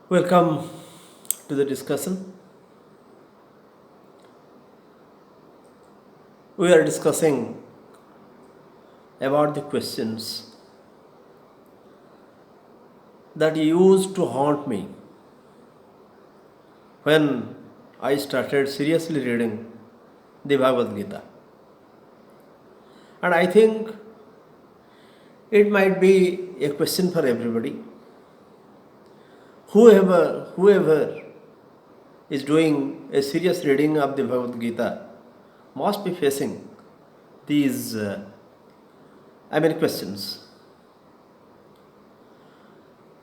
Welcome to the discussion. We are discussing about the questions that used to haunt me when I started seriously reading the Bhagavad Gita. And I think it might be a question for everybody. Whoever is doing a serious reading of the Bhagavad Gita must be facing these questions.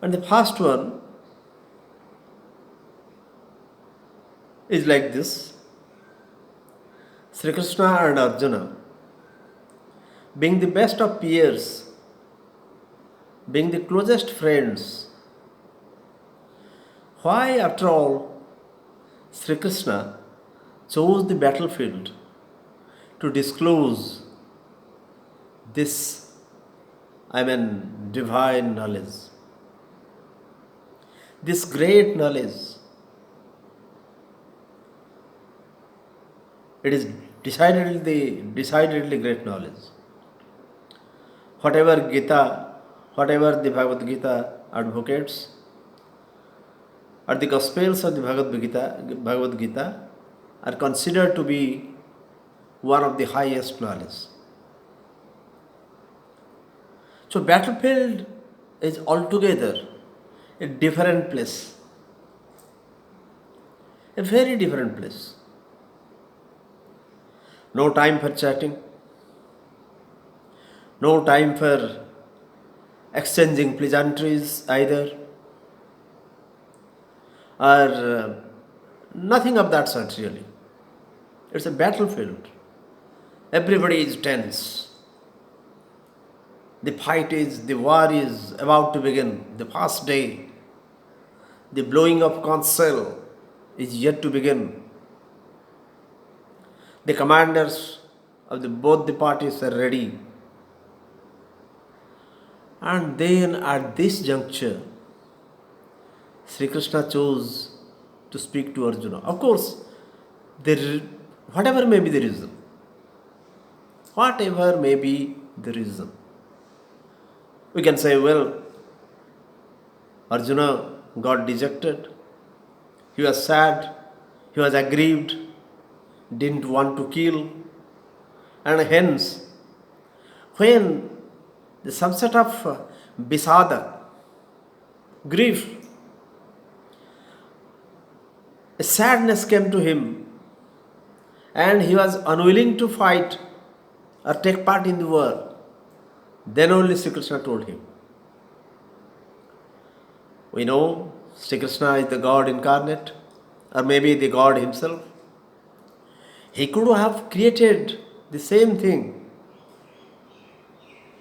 And the first one is like this: Sri Krishna and Arjuna, being the best of peers, being the closest friends, why, after all, Sri Krishna chose the battlefield to disclose this, divine knowledge, this great knowledge? It is decidedly great knowledge. Whatever Gita, whatever the Bhagavad Gita advocates, or the Gospels of the Bhagavad Gita are considered to be one of the highest knowledge. So battlefield is altogether a different place, a very different place. No time for chatting, no time for exchanging pleasantries either, or nothing of that sort really. It's a battlefield. Everybody is tense. The war is about to begin. The first day, the blowing of conch shell is yet to begin. The commanders of both the parties are ready. And then at this juncture, Sri Krishna chose to speak to Arjuna. Of course, whatever may be the reason, we can say, well, Arjuna got dejected, he was sad, he was aggrieved, didn't want to kill, and hence, when some sort of bisada, grief, a sadness came to him, and he was unwilling to fight or take part in the war, then only Sri Krishna told him. We know Sri Krishna is the God incarnate, or maybe the God himself. He could have created the same thing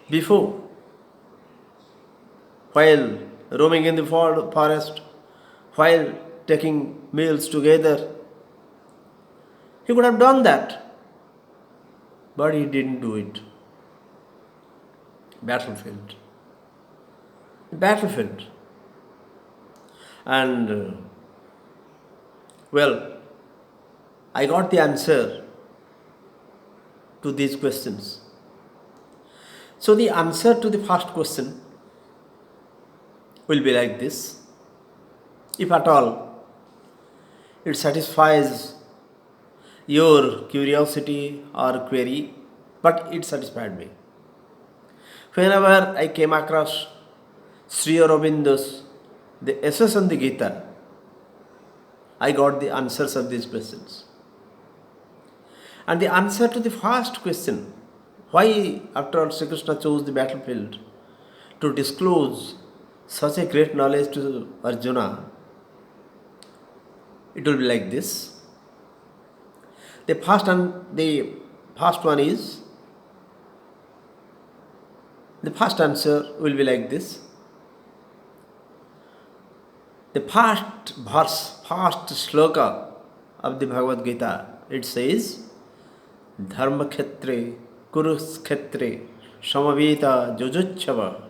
before, while roaming in the forest, while taking meals together. He could have done that, but he didn't do it. Battlefield. And I got the answer to these questions. So the answer to the first question will be like this: if at all it satisfies your curiosity or query, but it satisfied me. Whenever I came across Sri Aurobindo's the essays on the Gita, I got the answers of these questions. And the answer to the first question, why after all Sri Krishna chose the battlefield to disclose such a great knowledge to Arjuna, it will be like this. The first answer will be like this. The first sloka of the Bhagavad Gita, it says, Dharma Khetre, Kuruksetre, Samaveta Jojochava,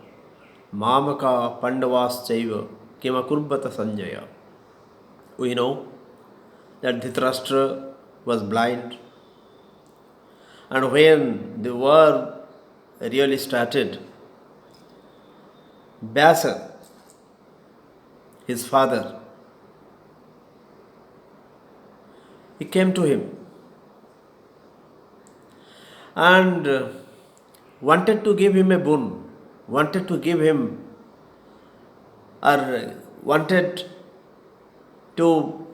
Mamaka Pandavas Chaiva, Kimakurbata Sanjaya. We know that Dhritarashtra was blind, and when the war really started, Vyasa, his father, he came to him and wanted to give him a boon, wanted to give him or wanted to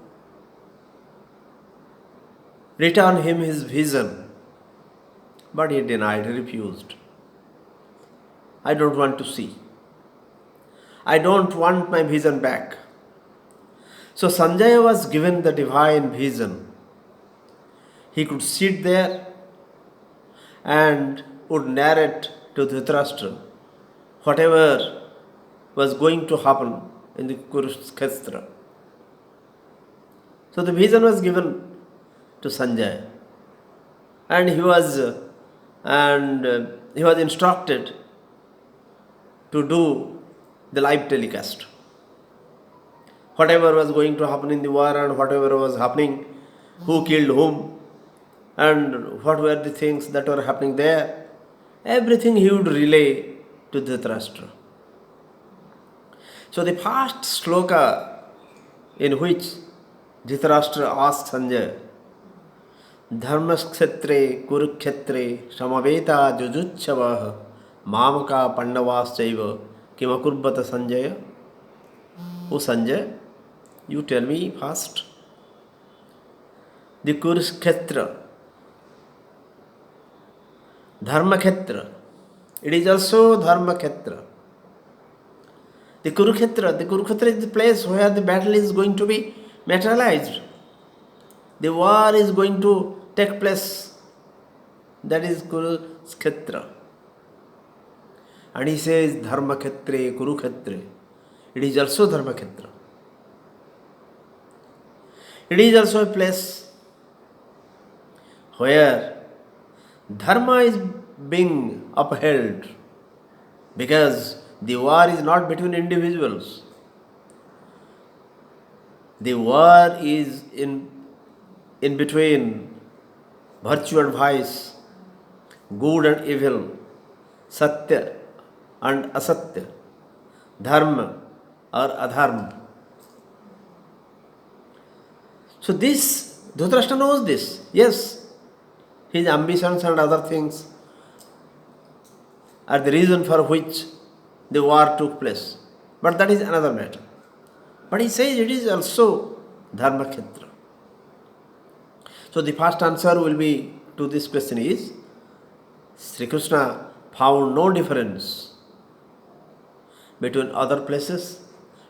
return him his vision, but he denied, he refused. I don't want to see. I don't want my vision back. So Sanjaya was given the divine vision. He could sit there and would narrate to Dhritarashtra whatever was going to happen in the Kurukshetra. So the vision was given to Sanjaya, and he was instructed to do the live telecast. Whatever was going to happen in the war and whatever was happening, who killed whom, and what were the things that were happening there, everything he would relay to Dhritarashtra. So the first sloka in which Dhritarashtra asked Sanjaya, Dharmaskshetre Kurukhetre Samaveta Jujuchava Mamaka Pandavasaiva Kimakurbata Sanjaya. O Sanjay, you tell me first. The Kurukhetra, Dharmakhetra, it is also Dharmakhetra. The Kurukshetra is the place where the battle is going to be materialized. The war is going to take place. That is Kurukshetra. And he says Dharmakhetre, Kurukshetra. It is also Dharmakhetra. It is also a place where Dharma is being upheld, because the war is not between individuals. The war is in between virtue and vice, good and evil, satya and asatya, dharma or adharma. So this, Dhritarashtra knows this. Yes, his ambitions and other things are the reason for which the war took place. But that is another matter. But he says it is also Dharmakhetra. So the first answer will be to this question is, Sri Krishna found no difference between other places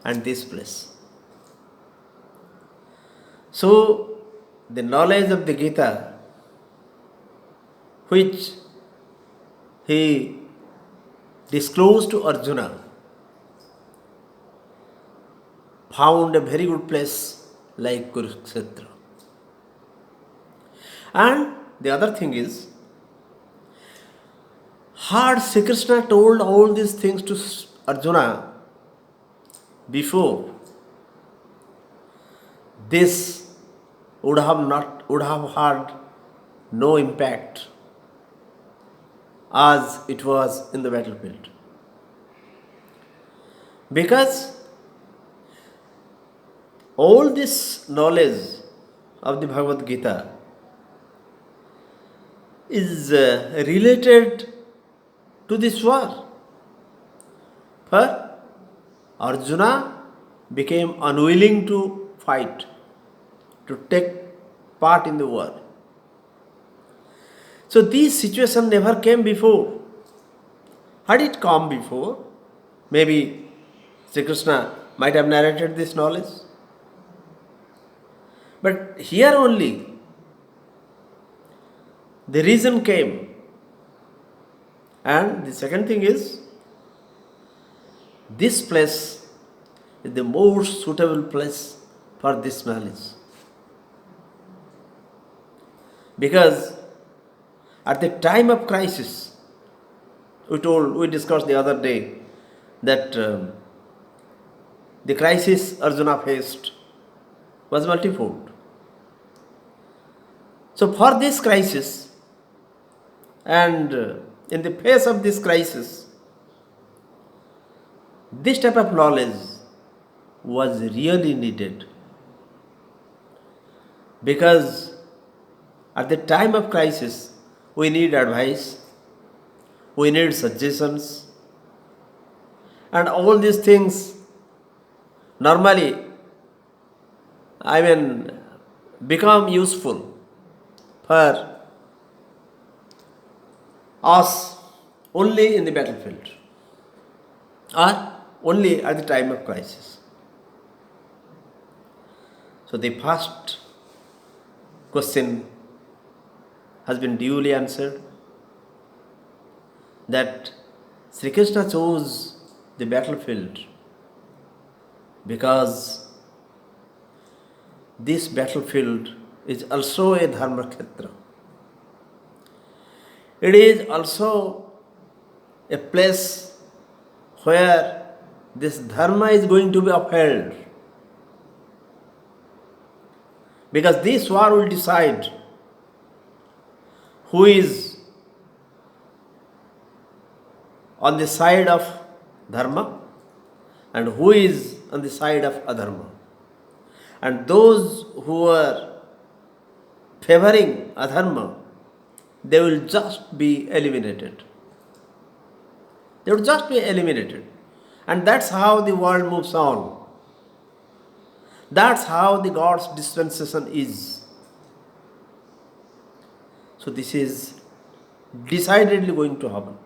and this place. So the knowledge of the Gita, which he disclosed to Arjuna, found a very good place like Kurukshetra. And the other thing is, had Sri Krishna told all these things to Arjuna before, this would have had no impact as it was in the battlefield. Because all this knowledge of the Bhagavad Gita is related to this war. For Arjuna became unwilling to fight, to take part in the war. So this situation never came before. Had it come before, maybe Sri Krishna might have narrated this knowledge. But here only the reason came. And the second thing is, this place is the most suitable place for this knowledge. Because at the time of crisis, we discussed the other day that the crisis Arjuna faced was multifold. So, for this crisis, and in the face of this crisis, this type of knowledge was really needed, because at the time of crisis, we need advice, we need suggestions, and all these things normally, become useful for us only in the battlefield or only at the time of crisis. So, the first question has been duly answered, that Sri Krishna chose the battlefield because this battlefield is also a dharma khetra. It is also a place where this dharma is going to be upheld, because this war will decide who is on the side of dharma and who is on the side of adharma. And those who are favoring adharma, they will just be eliminated. They will just be eliminated. And that's how the world moves on. That's how the God's dispensation is. So this is decidedly going to happen.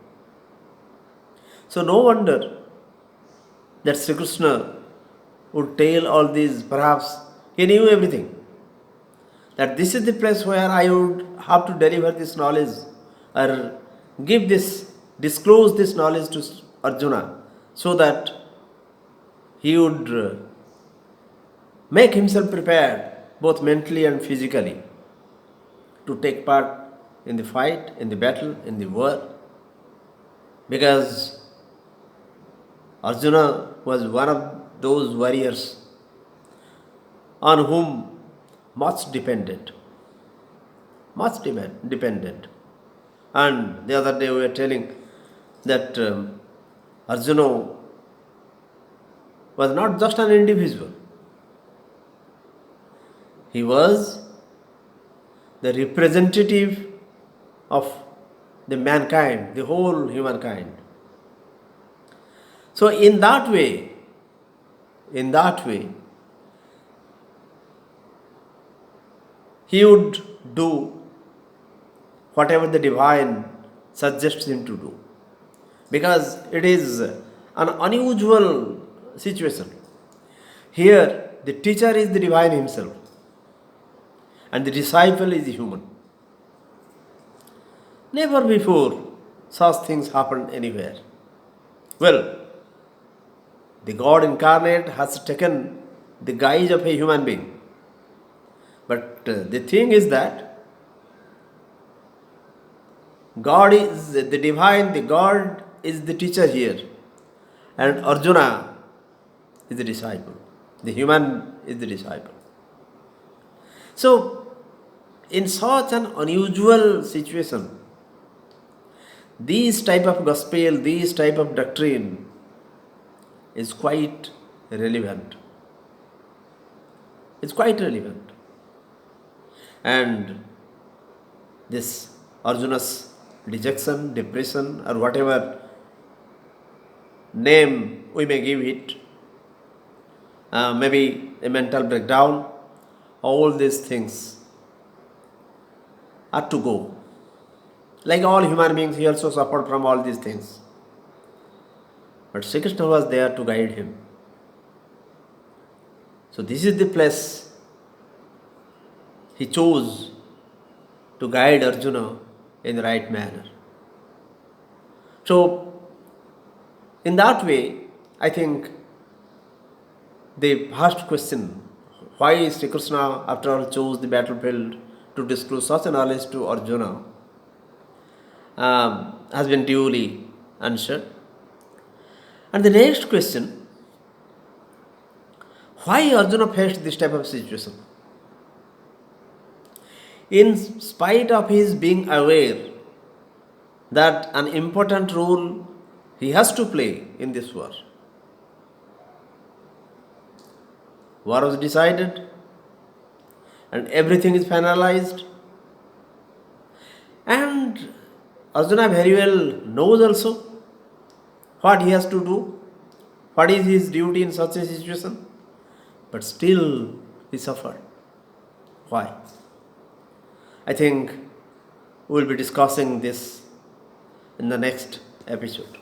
So no wonder that Sri Krishna would tell all these. Perhaps he knew everything, that this is the place where I would have to deliver this knowledge or disclose this knowledge to Arjuna, so that he would make himself prepared both mentally and physically to take part in the fight, in the battle, in the war. Because Arjuna was one of those warriors on whom much depended. And the other day we were telling that Arjuna was not just an individual. He was the representative of the mankind, the whole humankind. So in that way, he would do whatever the divine suggests him to do, because it is an unusual situation. Here, the teacher is the divine himself, and the disciple is human. Never before such things happened anywhere. Well, the God incarnate has taken the guise of a human being. But the thing is that God is the divine, the God is the teacher here, and Arjuna is the disciple. The human is the disciple. So, in such an unusual situation, this type of gospel, this type of doctrine is quite relevant. It's quite relevant. And this Arjuna's dejection, depression, or whatever name we may give it, maybe a mental breakdown, all these things are to go. Like all human beings, he also suffered from all these things. But Sri Krishna was there to guide him. So this is the place he chose to guide Arjuna in the right manner. So, in that way, I think the first question, why Sri Krishna after all chose the battlefield to disclose such a knowledge to Arjuna, has been duly answered. And the next question, Why Arjuna faced this type of situation? In spite of his being aware that an important role he has to play in this war, war was decided and everything is finalized, and Arjuna very well knows also what he has to do, what is his duty in such a situation, but still he suffered. Why? I think we will be discussing this in the next episode.